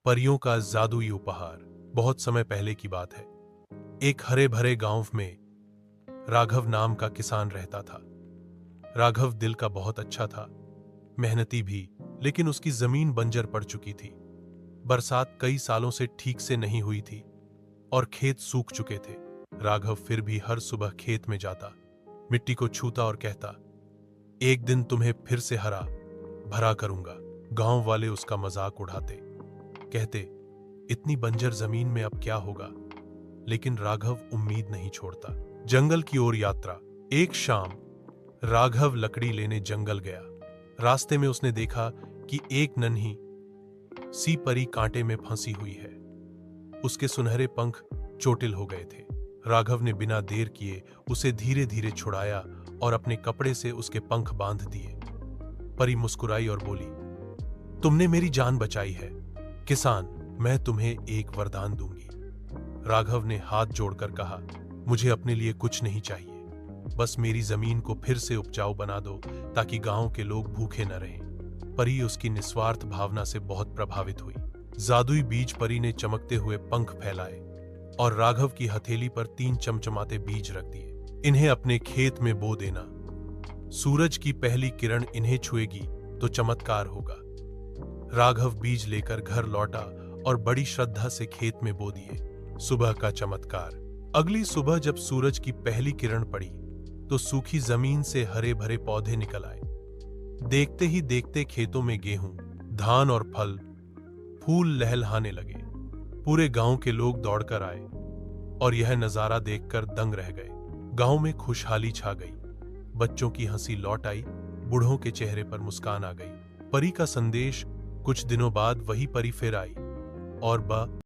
परियों का जादुई उपहार। बहुत समय पहले की बात है। एक हरे भरे गांव में राघव नाम का किसान रहता था। राघव दिल का बहुत अच्छा था, मेहनती भी, लेकिन उसकी जमीन बंजर पड़ चुकी थी। बरसात कई सालों से ठीक से नहीं हुई थी और खेत सूख चुके थे। राघव फिर भी हर सुबह खेत में जाता, मिट्टी को छूता और कहता, एक दिन तुम्हें फिर से हरा भरा करूंगा। गांव वाले उसका मजाक उड़ाते, कहते, इतनी बंजर जमीन में अब क्या होगा। लेकिन राघव उम्मीद नहीं छोड़ता। जंगल की ओर यात्रा। एक शाम राघव लकड़ी लेने जंगल गया। रास्ते में उसने देखा कि एक नन्ही सी परी कांटे में फंसी हुई है। उसके सुनहरे पंख चोटिल हो गए थे। राघव ने बिना देर किए उसे धीरे धीरे छुड़ाया और अपने कपड़े से उसके पंख बांध दिए। परी मुस्कुराई और बोली, तुमने मेरी जान बचाई है किसान, मैं तुम्हें एक वरदान दूंगी। राघव ने हाथ जोड़कर कहा, मुझे अपने लिए कुछ नहीं चाहिए, बस मेरी जमीन को फिर से उपजाऊ बना दो ताकि गांव के लोग भूखे न रहें। परी उसकी निस्वार्थ भावना से बहुत प्रभावित हुई। जादुई बीज परी ने चमकते हुए पंख फैलाए और राघव की हथेली पर 3 चमचमाते बीज रख दिए। इन्हें अपने खेत में बो देना। सूरज की पहली किरण इन्हें छुएगी तो चमत्कार होगा। राघव बीज लेकर घर लौटा और बड़ी श्रद्धा से खेत में बो दिए। सुबह का चमत्कार। अगली सुबह जब सूरज की पहली किरण पड़ी तो सूखी जमीन से हरे भरे पौधे निकल आए। देखते ही देखते खेतों में गेहूं, धान और फल फूल लहलहाने लगे। पूरे गांव के लोग दौड़कर आए और यह नजारा देखकर दंग रह गए। गांव में खुशहाली छा गई। बच्चों की हंसी लौट आई, बूढ़ों के चेहरे पर मुस्कान आ गई। परी का संदेश। कुछ दिनों बाद वही परी फिर आई और